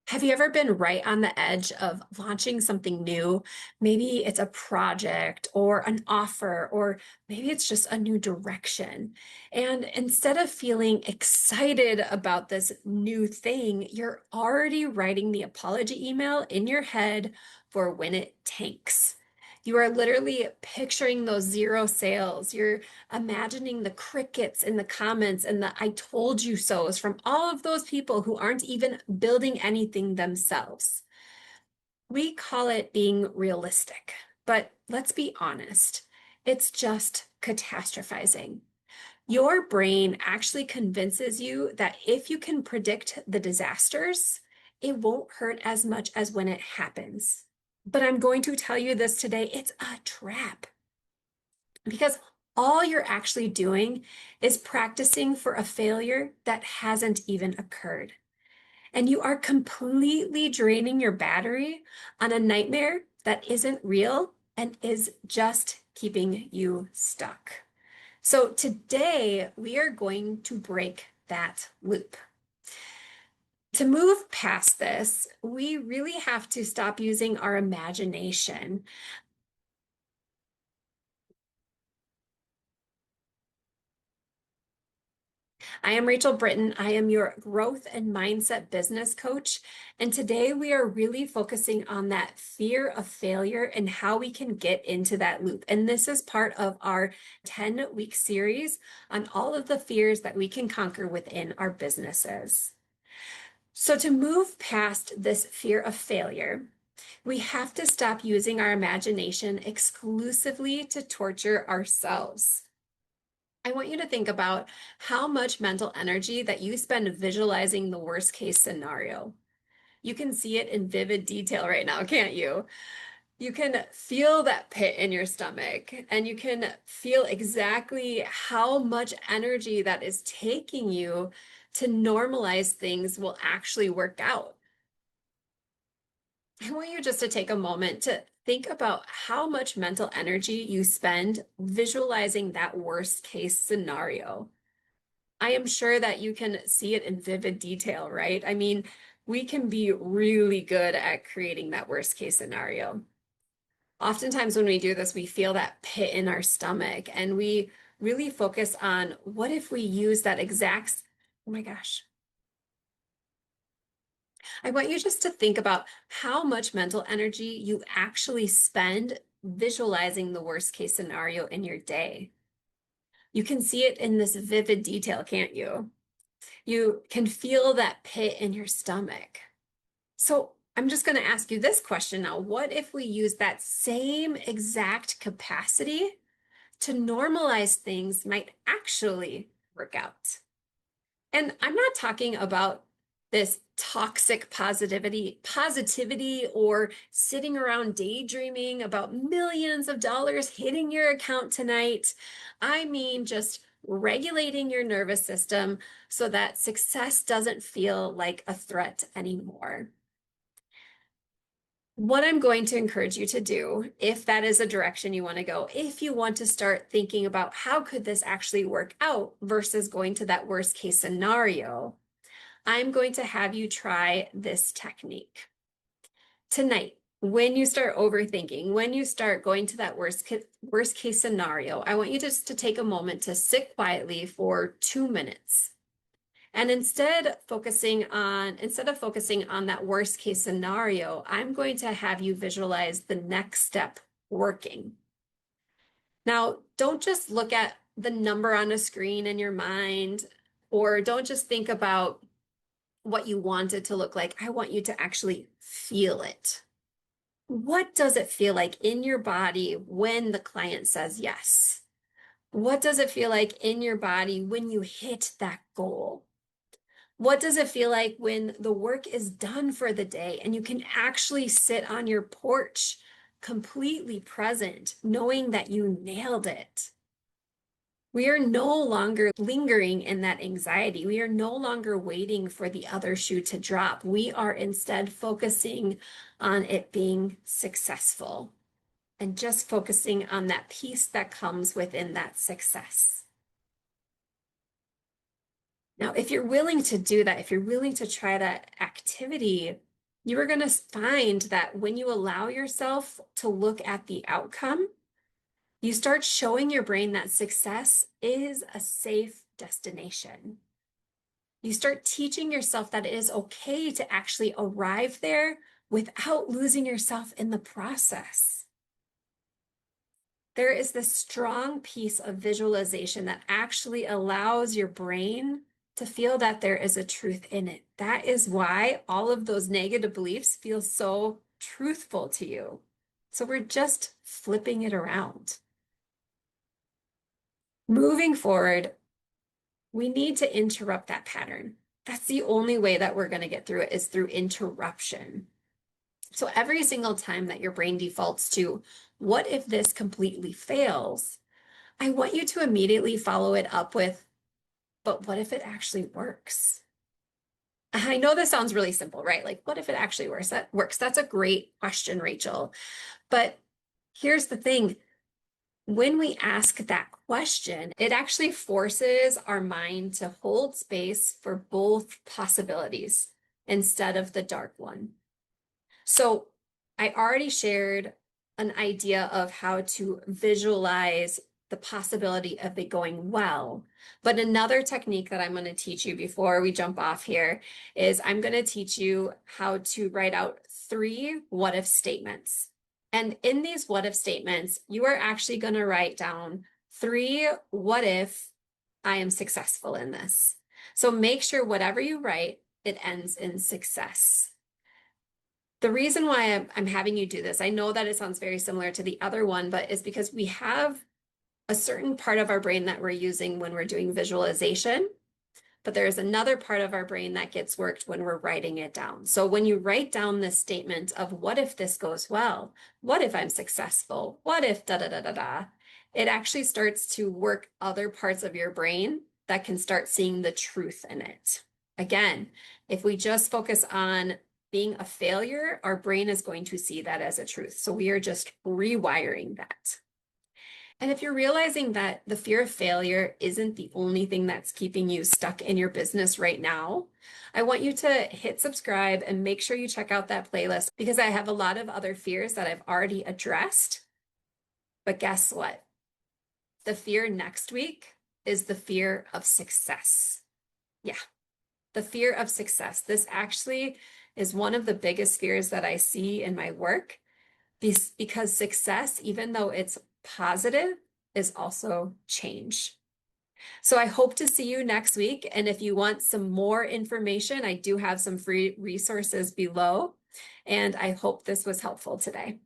Have you ever been right on the edge of launching something new? Maybe it's a project or an offer, or maybe it's just a new direction. And instead of feeling excited about this new thing, you're already writing the apology email in your head for when it tanks. You are literally picturing those zero sales. You're imagining the crickets in the comments and the I told you so's from all of those people who aren't even building anything themselves. We call it being realistic, but let's be honest, it's just catastrophizing. Your brain actually convinces you that if you can predict the disasters, it won't hurt as much as when it happens. But I'm going to tell you this today, it's a trap. Because all you're actually doing is practicing for a failure that hasn't even occurred. And you are completely draining your battery on a nightmare that isn't real and is just keeping you stuck. So today we are going to break that loop. To move past this, we really have to stop using our imagination. I am Rachel Britton. I am your growth and mindset business coach. And today we are really focusing on that fear of failure and how we can get into that loop. And this is part of our 10-week series on all of the fears that we can conquer within our businesses. So to move past this fear of failure, we have to stop using our imagination exclusively to torture ourselves. I want you to think about how much mental energy that you spend visualizing the worst case scenario. You can see it in vivid detail right now, can't you? You can feel that pit in your stomach, and you can feel exactly how much energy that is taking you to normalize things will actually work out. I want you just to take a moment to think about how much mental energy you spend visualizing that worst case scenario. I am sure that you can see it in vivid detail, right? I mean, we can be really good at creating that worst case scenario. Oftentimes, when we do this, we feel that pit in our stomach and we really focus on what if we use that exact, oh my gosh. I want you just to think about how much mental energy you actually spend visualizing the worst case scenario in your day. You can see it in this vivid detail, can't you? You can feel that pit in your stomach. So I'm just going to ask you this question now. What if we use that same exact capacity to normalize things might actually work out? And I'm not talking about this toxic positivity or sitting around daydreaming about millions of dollars hitting your account tonight. I mean, just regulating your nervous system so that success doesn't feel like a threat anymore. What I'm going to encourage you to do, if that is a direction you want to go, if you want to start thinking about how could this actually work out versus going to that worst case scenario, I'm going to have you try this technique. Tonight, when you start overthinking, when you start going to that worst case scenario, I want you just to take a moment to sit quietly for 2 minutes. And instead of focusing on that worst case scenario, I'm going to have you visualize the next step working. Now, don't just look at the number on a screen in your mind, or don't just think about what you want it to look like. I want you to actually feel it. What does it feel like in your body when the client says yes? What does it feel like in your body when you hit that goal? What does it feel like when the work is done for the day and you can actually sit on your porch completely present, knowing that you nailed it? We are no longer lingering in that anxiety. We are no longer waiting for the other shoe to drop. We are instead focusing on it being successful and just focusing on that peace that comes within that success. Now, if you're willing to do that, if you're willing to try that activity, You are going to find that when you allow yourself to look at the outcome, you start showing your brain that success is a safe destination. You start teaching yourself that it is okay to actually arrive there without losing yourself in the process. There is this strong piece of visualization that actually allows your brain to feel that there is a truth in it. That is why all of those negative beliefs feel so truthful to you. So we're just flipping it around. Moving forward, we need to interrupt that pattern. That's the only way that we're going to get through it is through interruption. So every single time that your brain defaults to, what if this completely fails? I want you to immediately follow it up with, but what if it actually works? I know this sounds really simple, right? Like, what if it actually works? That's a great question, Rachel. But here's the thing. When we ask that question, it actually forces our mind to hold space for both possibilities instead of the dark one. So I already shared an idea of how to visualize the possibility of it going well. But another technique that I'm going to teach you before we jump off here is I'm going to teach you how to write out 3 what if statements. And in these what if statements, you are actually going to write down 3 what if I am successful in this. So make sure whatever you write, it ends in success. The reason why I'm having you do this, I know that it sounds very similar to the other one, but it's because we have a certain part of our brain that we're using when we're doing visualization, but there's another part of our brain that gets worked when we're writing it down. So when you write down this statement of what if this goes well? What if I'm successful? What if da da da da da? It actually starts to work other parts of your brain that can start seeing the truth in it. Again, if we just focus on being a failure, our brain is going to see that as a truth. So we are just rewiring that. And if you're realizing that the fear of failure isn't the only thing that's keeping you stuck in your business right now, I want you to hit subscribe and make sure you check out that playlist because I have a lot of other fears that I've already addressed. But guess what? The fear next week is the fear of success. Yeah, the fear of success. This actually is one of the biggest fears that I see in my work because success, even though it's positive, is also change. So I hope to see you next week. And if you want some more information, I do have some free resources below. And I hope this was helpful today.